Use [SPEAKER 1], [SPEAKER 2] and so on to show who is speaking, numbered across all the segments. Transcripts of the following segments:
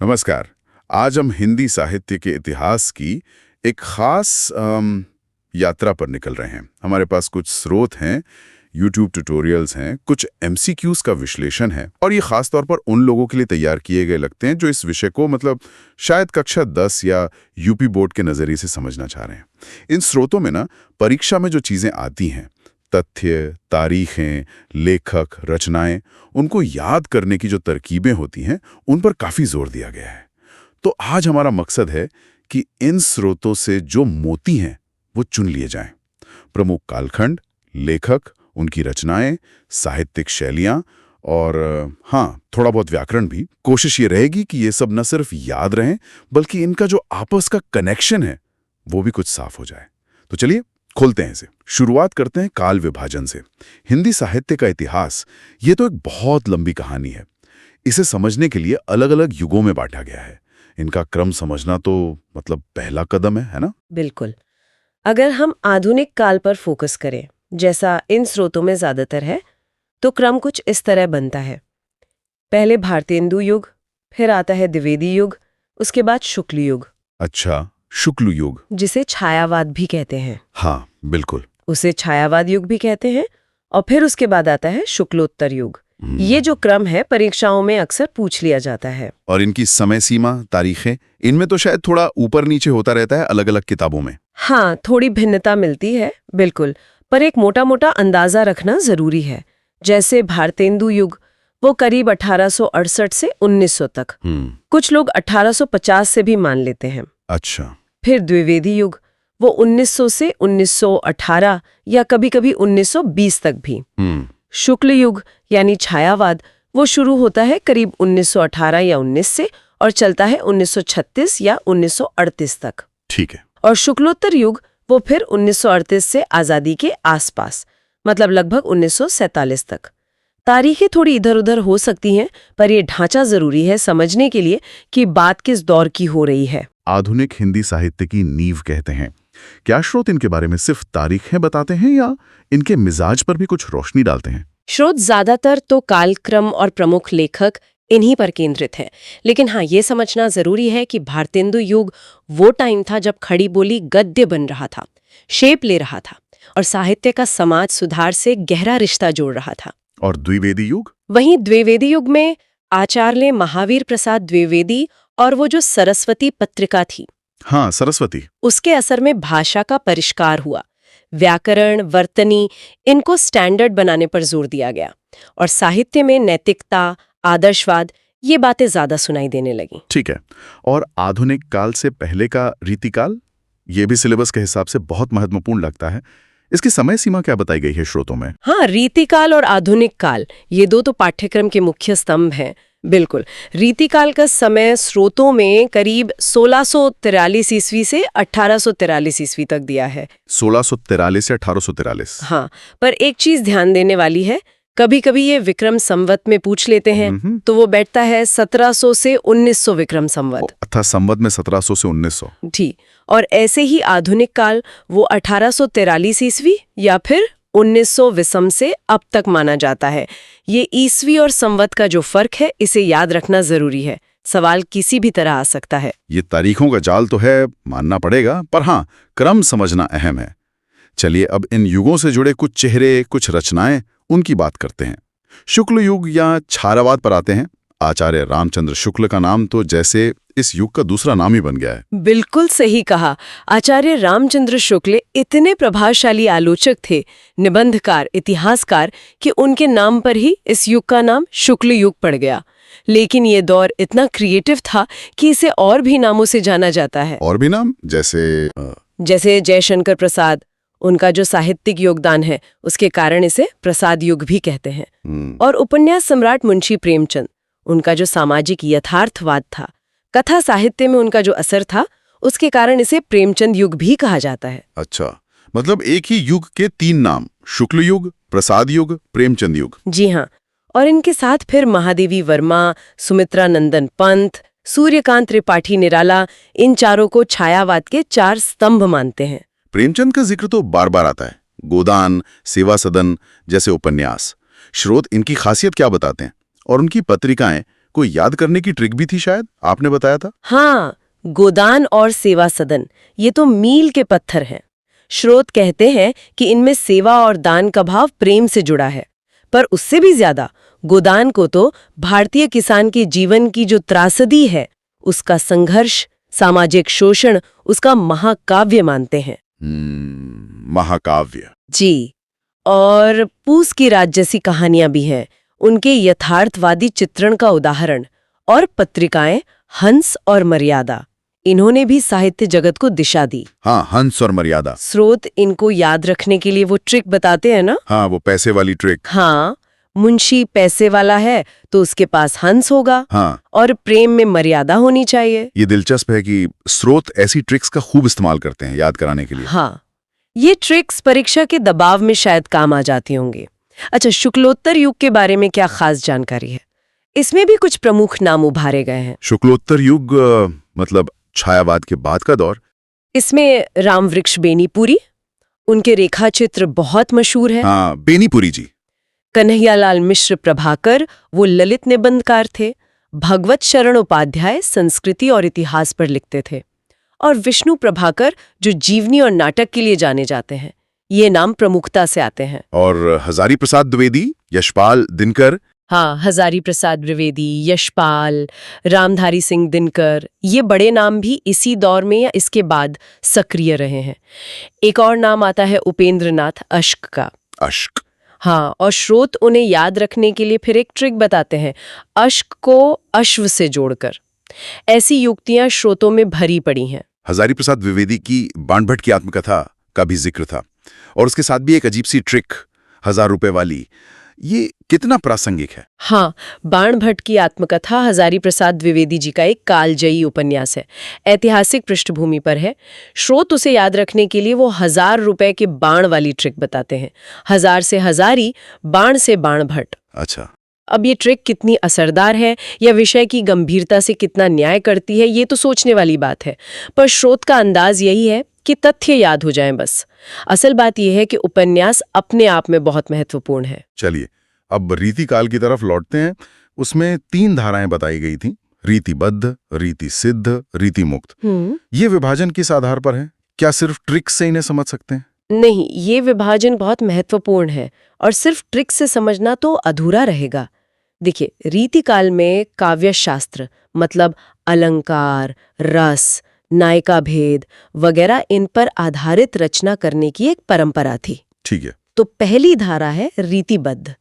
[SPEAKER 1] नमस्कार। आज हम हिंदी साहित्य के इतिहास की एक खास यात्रा पर निकल रहे हैं। हमारे पास कुछ स्रोत हैं, YouTube ट्यूटोरियल्स हैं, कुछ MCQs का विश्लेषण है और ये खास तौर पर उन लोगों के लिए तैयार किए गए लगते हैं जो इस विषय को शायद कक्षा 10 या यूपी बोर्ड के नज़रिए से समझना चाह रहे हैं। इन स्रोतों में ना परीक्षा में जो चीज़ें आती हैं, तथ्य, तारीखें, लेखक, रचनाएं, उनको याद करने की जो तरकीबें होती हैं, उन पर काफ़ी जोर दिया गया है। तो आज हमारा मकसद है कि इन स्रोतों से जो मोती हैं वो चुन लिए जाएं। प्रमुख कालखंड, लेखक, उनकी रचनाएं, साहित्यिक शैलियां और थोड़ा बहुत व्याकरण भी। कोशिश ये रहेगी कि ये सब न सिर्फ याद रहें बल्कि इनका जो आपस का कनेक्शन है वो भी कुछ साफ हो जाए। तो चलिए खोलते हैं इसे। शुरुआत करते हैं काल विभाजन से। हिंदी साहित्य का इतिहास ये तो एक बहुत लंबी कहानी है। इसे समझने के लिए अलग अलग युगों में बांटा गया है। इनका क्रम समझना तो पहला कदम है ना?
[SPEAKER 2] बिल्कुल। अगर हम आधुनिक काल पर फोकस करें, जैसा इन स्रोतों में ज्यादातर है, तो क्रम कुछ इस तरह बनता है। पहले भारतेंदु युग, फिर आता है द्विवेदी युग, उसके बाद शुक्ल युग।
[SPEAKER 1] अच्छा, शुक्ल युग,
[SPEAKER 2] जिसे छायावाद भी कहते हैं।
[SPEAKER 1] हाँ बिल्कुल।
[SPEAKER 2] उसे छायावाद युग भी कहते हैं। और फिर उसके बाद आता है शुक्लोत्तर युग। ये जो क्रम है परीक्षाओं में अक्सर पूछ लिया जाता है।
[SPEAKER 1] और इनकी समय सीमा, तारीखें, इनमें तो शायद थोड़ा ऊपर नीचे होता रहता है अलग अलग किताबों में।
[SPEAKER 2] हाँ, थोड़ी भिन्नता मिलती है, बिल्कुल। पर एक मोटा मोटा अंदाजा रखना जरूरी है। जैसे भारतेंदु युग, वो करीब 1868 से 1900 तक। कुछ लोग 1850 से भी मान लेते हैं।
[SPEAKER 1] अच्छा।
[SPEAKER 2] फिर द्विवेदी युग, वो 1900 से 1918 या कभी-कभी 1920 तक भी। शुक्ल युग यानी छायावाद, वो शुरू होता है करीब 1918 या 19 से और चलता है 1936 या 1938 तक।
[SPEAKER 1] ठीक है।
[SPEAKER 2] और शुक्लोत्तर युग वो फिर 1938 से आज़ादी के आसपास, लगभग 1947 तक। तारीखें थोड़ी इधर-उधर हो सकती हैं, पर ये ढांचा जरूरी है समझने के लिए कि बात किस दौर की हो रही है।
[SPEAKER 1] आधुनिक हिंदी साहित्य की नींव कहते हैं। क्या स्रोत इनके बारे में सिर्फ तारीखें बताते हैं या इनके मिजाज पर भी कुछ रोशनी डालते हैं?
[SPEAKER 2] स्रोत ज्यादातर तो कालक्रम और प्रमुख लेखक इन्हीं पर केंद्रित है। लेकिन हाँ, ये समझना जरूरी है कि भारतेंदु युग वो टाइम था जब खड़ी बोली गद्य बन रहा था, शेप ले रहा था और साहित्य का समाज सुधार से गहरा रिश्ता जोड़ रहा था।
[SPEAKER 1] और द्विवेदी युग?
[SPEAKER 2] वहीं द्विवेदी युग में आचार्य महावीर प्रसाद द्विवेदी और वो जो सरस्वती पत्रिका थी,
[SPEAKER 1] हाँ सरस्वती, उसके
[SPEAKER 2] असर में भाषा का परिष्कार हुआ। व्याकरण, वर्तनी, इनको स्टैंडर्ड बनाने पर जोर दिया गया और साहित्य में नैतिकता, आदर्शवाद, ये बातें ज्यादा सुनाई देने लगी।
[SPEAKER 1] ठीक है। और आधुनिक काल से पहले का रीतिकाल, ये भी सिलेबस के हिसाब से बहुत महत्वपूर्ण लगता है। इसकी समय सीमा क्या बताई गई है स्रोतों में?
[SPEAKER 2] हाँ, रीतिकाल और आधुनिक काल, ये दो तो पाठ्यक्रम के मुख्य स्तंभ हैं। बिल्कुल। रीतिकाल का समय स्रोतों में करीब 1643 ईस्वी से 1843 ईस्वी तक दिया है।
[SPEAKER 1] 1643 से 1843।
[SPEAKER 2] हाँ, पर एक चीज ध्यान देने वाली है, कभी कभी ये विक्रम संवत में पूछ लेते हैं, तो वो बैठता है 1700 से 1900 विक्रम संवत।
[SPEAKER 1] अर्थात संवत में 1700 से 1900।
[SPEAKER 2] ठीक। और ऐसे ही आधुनिक काल वो 1843 ईस्वी या फिर 1900 विषम से अब तक माना जाता है। ये ईस्वी और संवत का जो फर्क है, इसे याद रखना जरूरी है। सवाल किसी भी तरह आ सकता है।
[SPEAKER 1] ये तारीखों का जाल तो है, मानना पड़ेगा, पर हाँ, क्रम समझना अहम है। चलिए अब इन युगों से जुड़े कुछ चेहरे, कुछ रचनाएं, उनकी बात करते हैं। शुक्ल युग या छायावाद पर आते हैं। आचार्य रामचंद्र शुक्ल का नाम तो जैसे इस युग का दूसरा नाम ही बन गया है।
[SPEAKER 2] बिल्कुल सही कहा। आचार्य रामचंद्र शुक्ल इतने प्रभावशाली आलोचक थे, निबंधकार, इतिहासकार, कि उनके नाम पर ही इस युग का नाम शुक्ल युग पड़ गया। लेकिन ये दौर इतना क्रिएटिव था कि इसे और भी नामों से जाना जाता है।
[SPEAKER 1] और भी नाम?
[SPEAKER 2] जैसे जयशंकर प्रसाद, उनका जो साहित्यिक योगदान है उसके कारण इसे प्रसाद युग भी कहते हैं। और उपन्यास सम्राट मुंशी प्रेमचंद, उनका जो सामाजिक यथार्थवाद था, कथा साहित्य में उनका जो असर था, उसके कारण इसे प्रेमचंद युग भी कहा जाता है।
[SPEAKER 1] अच्छा, एक ही युग के 3 नाम, शुक्ल युग, प्रसाद युग, प्रेमचंद युग।
[SPEAKER 2] जी हाँ। और इनके साथ फिर महादेवी वर्मा, सुमित्रा नंदन पंत, सूर्यकांत त्रिपाठी निराला, इन चारों को छायावाद के 4 स्तंभ मानते हैं।
[SPEAKER 1] प्रेमचंद का जिक्र तो बार बार आता है, गोदान, सेवा सदन जैसे उपन्यास। स्रोत इनकी खासियत क्या बताते हैं और उनकी पत्रिकाएं कोई याद करने की ट्रिक भी थी शायद, आपने बताया था।
[SPEAKER 2] हाँ, गोदान और सेवा सदन ये तो मील के पत्थर हैं। श्रोत कहते हैं कि इनमें सेवा और दान का भाव प्रेम से जुड़ा है, पर उससे भी ज्यादा गोदान को तो भारतीय किसान के जीवन की जो त्रासदी है, उसका संघर्ष, सामाजिक शोषण, उसका महाकाव्य मानते हैं।
[SPEAKER 1] महाकाव्य।
[SPEAKER 2] जी, और पूस की रात जैसी कहानियां भी हैं, उनके यथार्थवादी चित्रण का उदाहरण। और पत्रिकाएं हंस और मर्यादा, इन्होंने भी साहित्य जगत को दिशा दी।
[SPEAKER 1] हाँ, हंस और मर्यादा।
[SPEAKER 2] स्रोत इनको याद रखने के लिए वो ट्रिक बताते हैं ना।
[SPEAKER 1] हाँ, वो पैसे वाली ट्रिक।
[SPEAKER 2] हाँ, मुंशी पैसे वाला है तो उसके पास हंस होगा।
[SPEAKER 1] हाँ,
[SPEAKER 2] और प्रेम में मर्यादा होनी चाहिए।
[SPEAKER 1] ये दिलचस्प है कि स्रोत ऐसी ट्रिक्स का खूब इस्तेमाल करते हैं याद कराने के लिए।
[SPEAKER 2] हाँ, ये ट्रिक्स परीक्षा के दबाव में शायद काम आ जाती होंगी। अच्छा, शुक्लोत्तर युग के बारे में क्या खास जानकारी है? इसमें भी कुछ प्रमुख नाम उभारे गए हैं।
[SPEAKER 1] शुक्लोत्तर युग मतलब छायावाद के बाद का दौर।
[SPEAKER 2] इसमें रामवृक्ष बेनीपुरी, उनके रेखाचित्र बहुत मशहूर है।
[SPEAKER 1] हाँ, बेनीपुरी जी।
[SPEAKER 2] कन्हैयालाल मिश्र प्रभाकर, वो ललित निबंधकार थे। भगवत शरण उपाध्याय संस्कृति और इतिहास पर लिखते थे। और विष्णु प्रभाकर, जो जीवनी और नाटक के लिए जाने जाते हैं। ये नाम प्रमुखता से आते हैं।
[SPEAKER 1] और हजारी प्रसाद द्विवेदी, यशपाल दिनकर।
[SPEAKER 2] हाँ, हजारी प्रसाद द्विवेदी, यशपाल, रामधारी सिंह दिनकर, ये बड़े नाम भी इसी दौर में या इसके बाद सक्रिय रहे हैं। एक और नाम आता है उपेंद्रनाथ अश्क का।
[SPEAKER 1] अश्क।
[SPEAKER 2] हाँ, और स्रोत उन्हें याद रखने के लिए फिर एक ट्रिक बताते हैं, अश्क को अश्व से जोड़कर। ऐसी युक्तियां स्रोतों में भरी पड़ी हैं।
[SPEAKER 1] हजारी प्रसाद द्विवेदी की बाणभट्ट की आत्मकथा का भी जिक्र था, और उसके साथ भी एक अजीब सी ट्रिक, 1000 रुपए वाली। ये कितना प्रासंगिक है?
[SPEAKER 2] हाँ, बाणभट्ट की आत्मकथा हजारी प्रसाद द्विवेदी जी का एक कालजयी उपन्यास है, ऐतिहासिक पृष्ठभूमि पर है। स्रोत उसे याद रखने के लिए वो 1000 रुपए के बाण वाली ट्रिक बताते हैं। 1000 से हजारी, बाण से बाणभट्ट।
[SPEAKER 1] अच्छा।
[SPEAKER 2] अब ये ट्रिक कितनी असरदार है या विषय की गंभीरता से कितना न्याय करती है, ये तो सोचने वाली बात है, पर स्रोत का अंदाज यही है कि तथ्य याद हो जाएं बस। असल बात यह है कि उपन्यास अपने आप में बहुत महत्वपूर्ण है।
[SPEAKER 1] चलिए, अब रीतिकाल की तरफ लौटते हैं। उसमें 3 धाराएं बताई गई थी, रीतिबद्ध, रीति सिद्ध, रीति मुक्त। ये विभाजन किस आधार पर है? क्या सिर्फ ट्रिक से इन्हें समझ सकते हैं?
[SPEAKER 2] नहीं, ये विभाजन बहुत महत्वपूर्ण है और सिर्फ ट्रिक से समझना तो अधूरा रहेगा। देखिए, रीतिकाल में काव्य शास्त्र मतलब अलंकार, रस, नायिका भेद वगैरह, इन पर आधारित रचना करने की एक परंपरा थी।
[SPEAKER 1] ठीक है।
[SPEAKER 2] तो पहली धारा है रीतिबद्ध।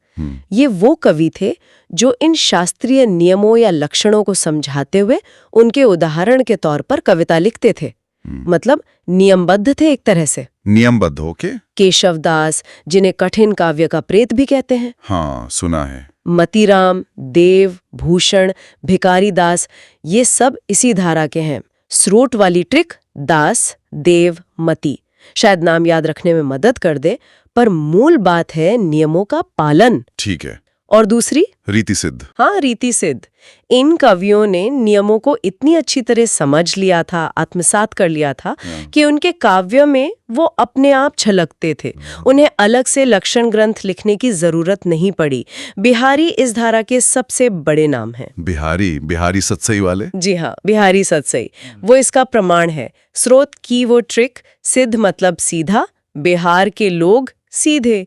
[SPEAKER 2] ये वो कवि थे जो इन शास्त्रीय नियमों या लक्षणों को समझाते हुए उनके उदाहरण के तौर पर कविता लिखते थे। मतलब नियमबद्ध थे एक तरह से।
[SPEAKER 1] नियमबद्ध होके।
[SPEAKER 2] केशवदास, जिन्हें कठिन काव्य का प्रेत भी कहते हैं।
[SPEAKER 1] हाँ, सुना है।
[SPEAKER 2] मतीराम, देव, भूषण, भिकारी दास, ये सब इसी धारा के हैं। स्रोत वाली ट्रिक दास, देव, मती शायद नाम याद रखने में मदद कर दे, पर मूल बात है नियमों का पालन।
[SPEAKER 1] ठीक है।
[SPEAKER 2] और दूसरी
[SPEAKER 1] रीति सिद्ध।
[SPEAKER 2] हाँ, रीति सिद्ध। इन कवियों ने नियमों को इतनी अच्छी तरह समझ लिया था, आत्मसात कर लिया था कि उनके काव्य में वो अपने आप छलकते थे। उन्हें अलग से लक्षण ग्रंथ लिखने की जरूरत नहीं पड़ी। बिहारी इस धारा के सबसे बड़े नाम हैं।
[SPEAKER 1] बिहारी सतसई वाले? जी
[SPEAKER 2] हाँ, बिहारी सतसई, वो इसका प्रमाण है। स्रोत की वो ट्रिक, सिद्ध मतलब सीधा, बिहार के लोग सीधे,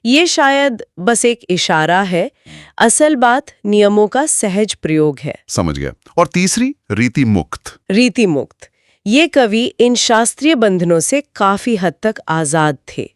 [SPEAKER 2] ये शायद बस एक इशारा है। असल बात नियमों का सहज प्रयोग है।
[SPEAKER 1] समझ गया। और तीसरी रीति मुक्त।
[SPEAKER 2] रीति मुक्त, ये कवि इन शास्त्रीय बंधनों से काफी हद तक आजाद थे।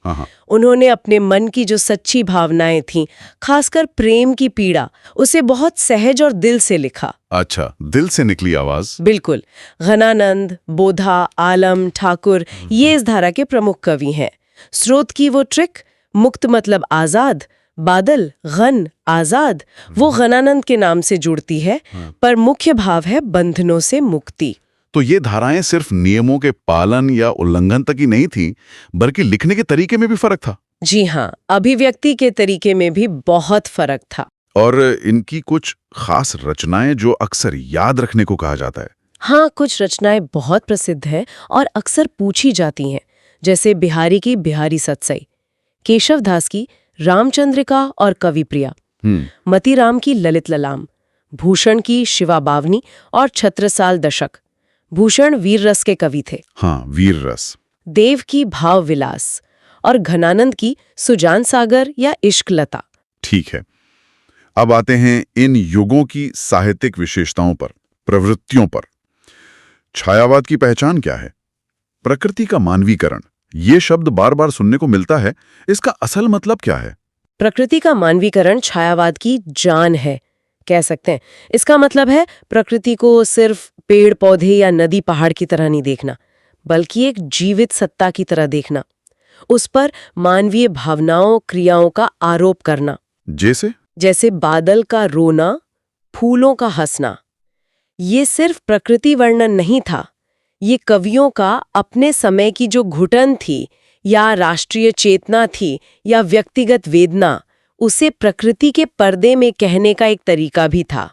[SPEAKER 2] उन्होंने अपने मन की जो सच्ची भावनाएं थीं, खासकर प्रेम की पीड़ा, उसे बहुत सहज और दिल से लिखा।
[SPEAKER 1] अच्छा, दिल से निकली आवाज।
[SPEAKER 2] बिल्कुल। घनानंद, बोधा, आलम, ठाकुर, ये इस धारा के प्रमुख कवि हैं। स्रोत की वो ट्रिक, मुक्त मतलब आजाद, बादल, गन, आजाद, वो घनानंद के नाम से जुड़ती है, पर मुख्य भाव है बंधनों से मुक्ति।
[SPEAKER 1] तो ये धाराएं सिर्फ नियमों के पालन या उल्लंघन तक ही नहीं थी, बल्कि लिखने के तरीके में भी फर्क था।
[SPEAKER 2] जी हाँ, अभिव्यक्ति के तरीके में भी बहुत फर्क था।
[SPEAKER 1] और इनकी कुछ खास रचनाएं जो अक्सर याद रखने को कहा जाता है।
[SPEAKER 2] हाँ, कुछ रचनाएं बहुत प्रसिद्ध हैं और अक्सर पूछी जाती हैं, जैसे बिहारी की बिहारी सतसई, केशवदास की रामचंद्रिका और कविप्रिया, मतीराम की ललित ललाम, भूषण की शिवा बावनी और छत्रसाल दशक। भूषण वीर रस के कवि थे।
[SPEAKER 1] हाँ, वीर रस।
[SPEAKER 2] देव की भाव विलास और घनानंद की सुजान सागर या इश्क लता।
[SPEAKER 1] ठीक है। अब आते हैं इन युगों की साहित्यिक विशेषताओं पर, प्रवृत्तियों पर। छायावाद की पहचान क्या है? प्रकृति का मानवीकरण, ये शब्द बार बार सुनने को मिलता है। इसका असल मतलब क्या है?
[SPEAKER 2] प्रकृति का मानवीकरण छायावाद की जान है, कह सकते हैं। इसका मतलब है प्रकृति को सिर्फ पेड़ पौधे या नदी पहाड़ की तरह नहीं देखना, बल्कि एक जीवित सत्ता की तरह देखना। उस पर मानवीय भावनाओं क्रियाओं का आरोप करना। जैसे बादल का रोना, फूलों का हंसना। ये सिर्फ प्रकृति वर्णन नहीं था, ये कवियों का अपने समय की जो घुटन थी या राष्ट्रीय चेतना थी या व्यक्तिगत वेदना, उसे प्रकृति के पर्दे में कहने का एक तरीका भी था।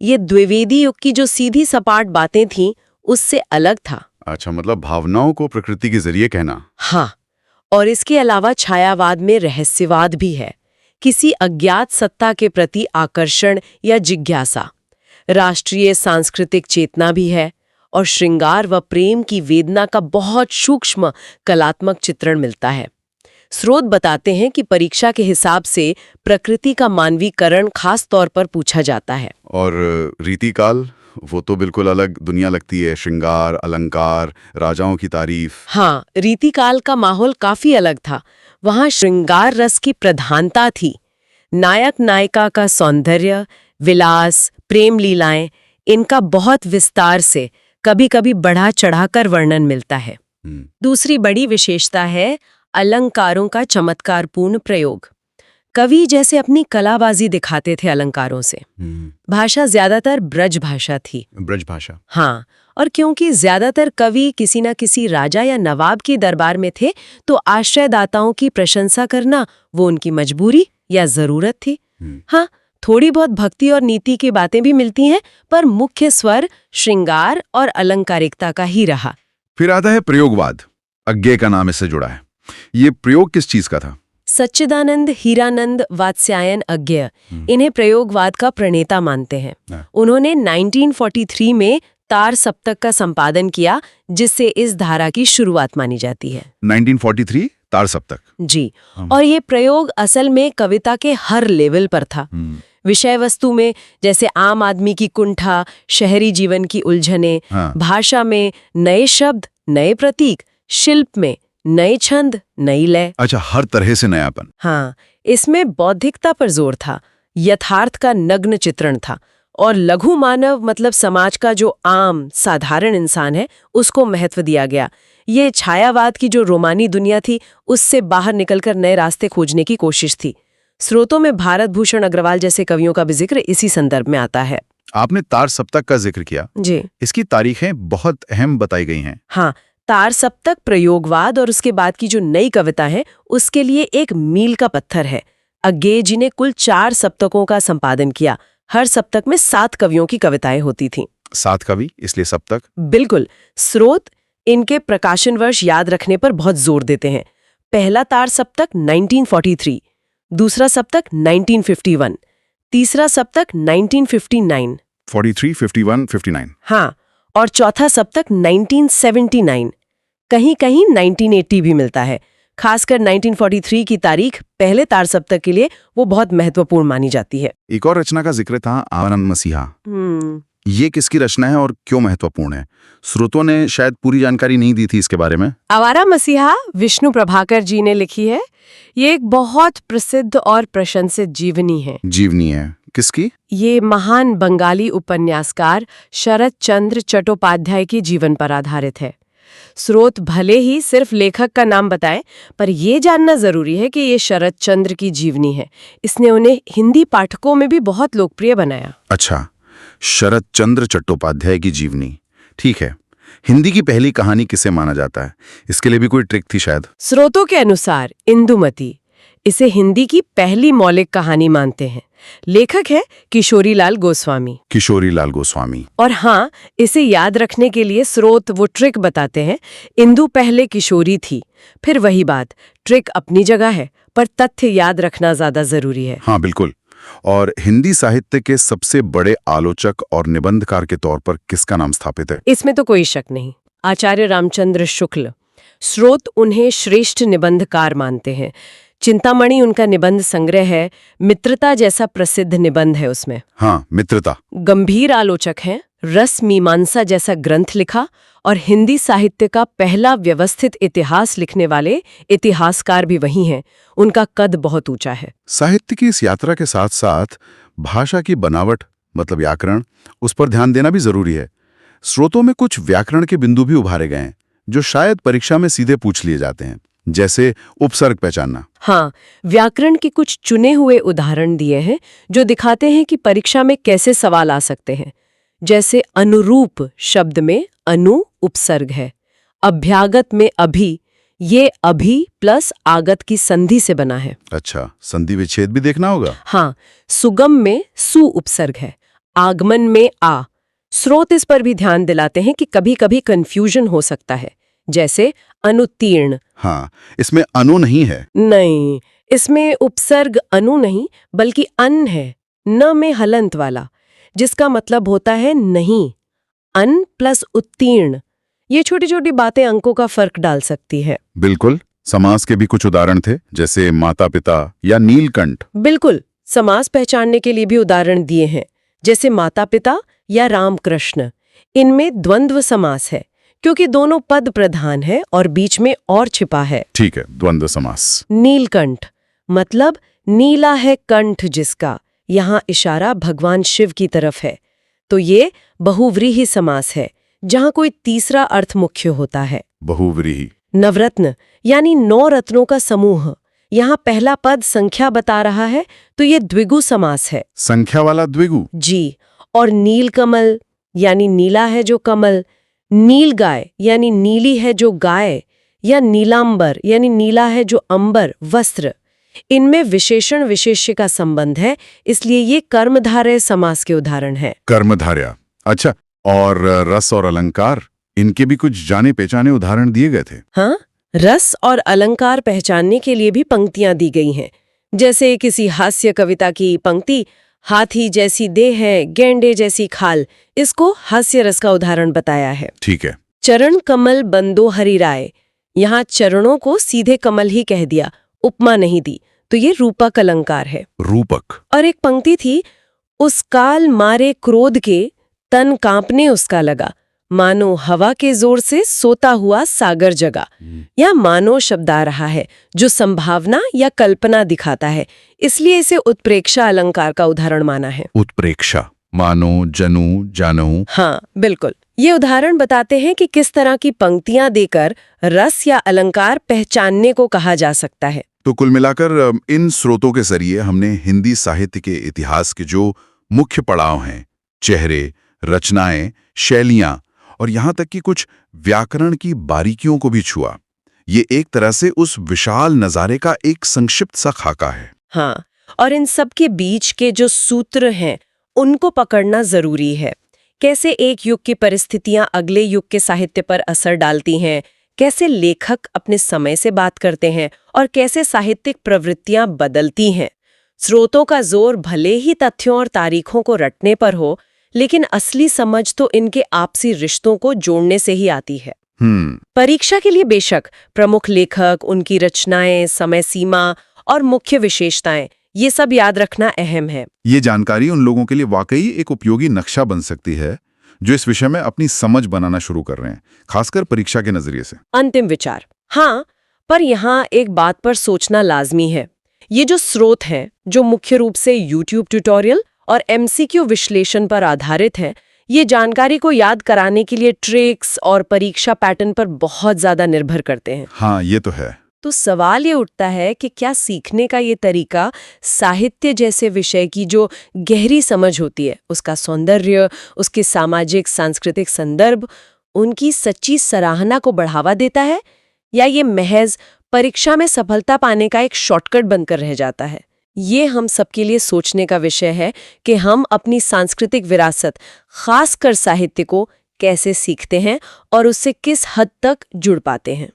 [SPEAKER 2] ये द्विवेदी युग की जो सीधी सपाट बातें थीं, उससे अलग था।
[SPEAKER 1] अच्छा, मतलब भावनाओं को प्रकृति के जरिए कहना।
[SPEAKER 2] हाँ, और इसके अलावा छायावाद में रहस्यवाद भी है। किसी अज्ञात सत्ता के प्रति आकर्षण या जिज्ञासा। राष्ट्रीय सांस्कृतिक चेतना भी है और श्रृंगार व प्रेम की वेदना का बहुत सूक्ष्म कलात्मक चित्रण मिलता है। स्रोत बताते हैं कि परीक्षा के हिसाब से प्रकृति का मानवीकरण खास तौर पर पूछा जाता है।
[SPEAKER 1] और रीतिकाल, वो तो बिल्कुल अलग दुनिया लगती है। श्रृंगार, अलंकार, राजाओं की तारीफ।
[SPEAKER 2] हाँ, रीतिकाल का माहौल काफी अलग था। वहाँ श्रृंगार रस की प्रधानता थी। नायक नायिका का सौंदर्य, विलास, प्रेम लीलाएं, इनका बहुत विस्तार से, कभी कभी बढ़ा चढ़ाकर वर्णन मिलता है। दूसरी बड़ी विशेषता है अलंकारों का चमत्कारपूर्ण प्रयोग। कवि जैसे अपनी कलाबाजी दिखाते थे अलंकारों से। भाषा ज्यादातर ब्रज भाषा थी। ब्रज भाषा, हाँ। और क्योंकि ज्यादातर कवि किसी न किसी राजा या नवाब के दरबार में थे, तो आश्रयदाताओं की प्रशंसा करना वो उनकी मजबूरी या जरूरत थी। हाँ, थोड़ी बहुत भक्ति और नीति की बातें भी मिलती हैं, पर मुख्य स्वर श्रृंगार और अलंकारिकता का ही रहा।
[SPEAKER 1] फिर आता है प्रयोगवाद। अज्ञेय का नाम इससे जुड़ा है। ये प्रयोग किस चीज का था?
[SPEAKER 2] सच्चिदानंद हीरानंद वात्स्यायन अज्ञेय इन्हें प्रयोगवाद का प्रणेता मानते हैं। उन्होंने 1943 में तार सप्तक का संपादन किया, जिससे इस धारा की शुरुआत मानी जाती है।
[SPEAKER 1] 1943 तार सप्तक
[SPEAKER 2] जी। और ये प्रयोग असल में कविता के हर लेवल पर था। विषय वस्तु में जैसे आम आदमी की कुंठा, शहरी जीवन की उलझने, भाषा में नए शब्द, नए प्रतीक, शिल्प में नए छंद, नई लय।
[SPEAKER 1] अच्छा, हर तरह से नयापन।
[SPEAKER 2] हाँ, इसमें बौद्धिकता पर जोर था, यथार्थ का नग्न चित्रण था, और लघु मानव मतलब समाज का जो आम साधारण इंसान है, उसको महत्व दिया गया। ये छायावाद की जो रोमानी दुनिया थी, उससे बाहर निकलकर नए रास्ते खोजने की कोशिश थी। स्रोतों में भारत भूषण अग्रवाल जैसे कवियों का भी जिक्र इसी संदर्भ में आता है।
[SPEAKER 1] आपने तार सप्तक का जिक्र किया
[SPEAKER 2] जी।
[SPEAKER 1] इसकी तारीखें बहुत अहम बताई गई हैं।
[SPEAKER 2] हाँ, तार सप्तक प्रयोगवाद और उसके बाद की जो नई कविता है, उसके लिए एक मील का पत्थर है। अज्ञेय जी ने कुल 4 सप्तकों का संपादन किया। हर सप्तक में 7 कवियों की कविताएं होती थीं।
[SPEAKER 1] 7 कवि, इसलिए सप्तक।
[SPEAKER 2] बिल्कुल। स्रोत इनके प्रकाशन वर्ष याद रखने पर बहुत जोर देते हैं। पहला तार सप्तक 1943, दूसरा सप्तक 1951, तीसरा सप्तक 1959।
[SPEAKER 1] 43, 51, 59।
[SPEAKER 2] हाँ, और चौथा सप्तक 1979। कहीं कहीं 1980 भी मिलता है। खासकर 1943 की तारीख पहले तार सप्तक के लिए वो बहुत महत्वपूर्ण मानी जाती है।
[SPEAKER 1] एक और रचना का जिक्र था, आनंद मसीहा। ये किसकी रचना है और क्यों महत्वपूर्ण है? स्रोतों ने शायद पूरी जानकारी नहीं दी थी इसके बारे में।
[SPEAKER 2] आवारा मसीहा विष्णु प्रभाकर जी ने लिखी है। ये एक बहुत प्रसिद्ध और प्रशंसित जीवनी है।
[SPEAKER 1] जीवनी है किसकी? ये
[SPEAKER 2] महान बंगाली उपन्यासकार शरत चंद्र चट्टोपाध्याय के जीवन पर आधारित है। स्रोत भले ही सिर्फ लेखक का नाम बताएं, पर यह जानना जरूरी है कि ये शरत चंद्र की जीवनी है। इसने उन्हें हिंदी पाठकों में भी बहुत लोकप्रिय बनाया।
[SPEAKER 1] अच्छा, शरत चंद्र चट्टोपाध्याय की जीवनी, ठीक है। हिंदी की पहली कहानी किसे माना जाता है? इसके लिए भी कोई ट्रिक थी शायद?
[SPEAKER 2] स्रोतों के अनुसार इंदुमती इसे हिंदी की पहली मौलिक कहानी मानते हैं। लेखक है किशोरीलाल गोस्वामी।
[SPEAKER 1] किशोरीलाल गोस्वामी।
[SPEAKER 2] और हाँ, इसे याद रखने के लिए स्रोत वो ट्रिक बताते हैं। इंदु पहले किशोरी थी। फिर वही बात, ट्रिक अपनी जगह है, पर तथ्य याद रखना ज्यादा जरूरी है।
[SPEAKER 1] हाँ बिल्कुल। और हिंदी साहित्य के सबसे बड़े आलोचक और निबंधकार के तौर पर किसका नाम स्थापित है?
[SPEAKER 2] इसमें तो कोई शक नहीं, आचार्य रामचंद्र शुक्ल। स्रोत उन्हें श्रेष्ठ निबंधकार मानते हैं। चिंतामणि उनका निबंध संग्रह है, मित्रता जैसा प्रसिद्ध निबंध है उसमें।
[SPEAKER 1] हाँ, मित्रता।
[SPEAKER 2] गंभीर आलोचक हैं, रस मीमांसा जैसा ग्रंथ लिखा और हिंदी साहित्य का पहला व्यवस्थित इतिहास लिखने वाले इतिहासकार भी वही हैं। उनका कद बहुत ऊंचा है।
[SPEAKER 1] साहित्य की इस यात्रा के साथ साथ भाषा की बनावट मतलब व्याकरण, उस पर ध्यान देना भी जरूरी है। स्रोतों में कुछ व्याकरण के बिंदु भी उभारे गए हैं जो शायद परीक्षा में सीधे पूछ लिए जाते हैं, जैसे उपसर्ग पहचानना।
[SPEAKER 2] हाँ, व्याकरण के कुछ चुने हुए उदाहरण दिए हैं जो दिखाते हैं कि परीक्षा में कैसे सवाल आ सकते हैं। जैसे अनुरूप शब्द में अनु उपसर्ग है, अभ्यागत में अभि, ये अभि प्लस आगत की संधि से बना है।
[SPEAKER 1] अच्छा, संधि विच्छेद भी देखना होगा।
[SPEAKER 2] हाँ, सुगम में सु उपसर्ग है, आगमन में आ। स्रोत इस पर भी ध्यान दिलाते हैं कि कभी कभी कंफ्यूजन हो सकता है, जैसे अनुत्तीर्ण।
[SPEAKER 1] हाँ, इसमें अनु नहीं है।
[SPEAKER 2] नहीं, इसमें उपसर्ग अनु नहीं बल्कि अन है, न में हलंत वाला, जिसका मतलब होता है नहीं। अन प्लस उत्तीर्ण, ये छोटी छोटी बातें अंकों का फर्क डाल सकती है।
[SPEAKER 1] बिल्कुल। समास के भी कुछ उदाहरण थे, जैसे माता पिता या नीलकंठ।
[SPEAKER 2] बिल्कुल, समास पहचानने के लिए भी उदाहरण दिए हैं, जैसे माता पिता या राम कृष्ण। इनमें द्वंद्व समास है क्योंकि दोनों पद प्रधान है और बीच में और छिपा है।
[SPEAKER 1] ठीक है, द्वंद्व समास।
[SPEAKER 2] नीलकंठ मतलब नीला है कंठ जिसका, यहाँ इशारा भगवान शिव की तरफ है। तो ये बहुव्रीहि समास है जहाँ कोई तीसरा अर्थ मुख्य होता है।
[SPEAKER 1] बहुव्रीहि।
[SPEAKER 2] नवरत्न यानी 9 रत्नों का समूह, यहाँ पहला पद संख्या बता रहा है तो ये द्विगु समास है।
[SPEAKER 1] संख्या वाला द्विगु।
[SPEAKER 2] जी। और नीलकमल यानी नीला है जो कमल, नील गाय यानी नीली है जो गाय, या नीलांबर यानी नीला है जो अंबर वस्त्र। इनमें विशेषण विशेष्य का संबंध है, इसलिए ये कर्मधारय समास के उदाहरण हैं।
[SPEAKER 1] कर्मधारय। अच्छा, और रस और अलंकार, इनके भी कुछ जाने पहचाने उदाहरण दिए गए थे।
[SPEAKER 2] हाँ, रस और अलंकार पहचानने के लिए भी पंक्तियां दी गई हैं। जैसे किसी हास्य कविता की पंक्ति, हाथी जैसी देह है गेंडे जैसी खाल, इसको हास्य रस का उदाहरण बताया है।
[SPEAKER 1] ठीक है।
[SPEAKER 2] चरण कमल बंदो हरि राय, यहाँ चरणों को सीधे कमल ही कह दिया, उपमा नहीं दी, तो ये रूपक अलंकार है।
[SPEAKER 1] रूपक। और
[SPEAKER 2] एक पंक्ति थी, उस काल मारे क्रोध के तन कांपने उसका लगा, मानो हवा के जोर से सोता हुआ सागर जगा। यह मानो शब्द आ रहा है जो संभावना या कल्पना दिखाता है, इसलिए इसे उत्प्रेक्षा अलंकार का उदाहरण माना है।
[SPEAKER 1] उत्प्रेक्षा, मानो, जनू, जानो।
[SPEAKER 2] हाँ, बिल्कुल। ये उदाहरण बताते हैं कि किस तरह की पंक्तियां देकर रस या अलंकार पहचानने को कहा जा सकता है।
[SPEAKER 1] तो कुल मिलाकर इन स्रोतों के जरिए हमने हिंदी साहित्य के इतिहास के जो मुख्य पड़ाव हैं, चेहरे, रचनाएं, शैलियां और यहाँ तक कि कुछ व्याकरण की बारीकियों को भी छुआ। ये एक तरह से उस विशाल नज़ारे का एक संक्षिप्त सा खाका है।
[SPEAKER 2] हाँ, और इन सब के बीच के जो सूत्र हैं उनको पकड़ना जरूरी है। कैसे एक युग की परिस्थितियां अगले युग के साहित्य पर असर डालती हैं, कैसे लेखक अपने समय से बात करते हैं और कैसे साहित्यिक प्रवृत्तियां बदलती हैं। स्रोतों का जोर भले ही तथ्यों और तारीखों को रटने पर हो, लेकिन असली समझ तो इनके आपसी रिश्तों को जोड़ने से ही आती है। परीक्षा के लिए बेशक प्रमुख लेखक, उनकी रचनाएं, समय सीमा और मुख्य विशेषताएं, ये सब याद रखना अहम है।
[SPEAKER 1] ये जानकारी उन लोगों के लिए वाकई एक उपयोगी नक्शा बन सकती है जो इस विषय में अपनी समझ बनाना शुरू कर रहे हैं, खासकर परीक्षा के नजरिए से।
[SPEAKER 2] अंतिम विचार। हाँ, पर यहाँ एक बात पर सोचना लाजमी है। ये जो स्रोत हैं, जो मुख्य रूप से यूट्यूब ट्यूटोरियल और MCQ विश्लेषण पर आधारित हैं, ये जानकारी को याद कराने के लिए ट्रिक्स और परीक्षा पैटर्न पर बहुत ज्यादा निर्भर करते हैं।
[SPEAKER 1] हाँ, ये तो है।
[SPEAKER 2] तो सवाल ये उठता है कि क्या सीखने का ये तरीका साहित्य जैसे विषय की जो गहरी समझ होती है, उसका सौंदर्य, उसके सामाजिक सांस्कृतिक संदर्भ, उनकी सच्ची सराहना को बढ़ावा देता है, या ये महज परीक्षा में सफलता पाने का एक शॉर्टकट बनकर रह जाता है? ये हम सबके लिए सोचने का विषय है कि हम अपनी सांस्कृतिक विरासत, खासकर साहित्य को कैसे सीखते हैं और उससे किस हद तक जुड़ पाते हैं।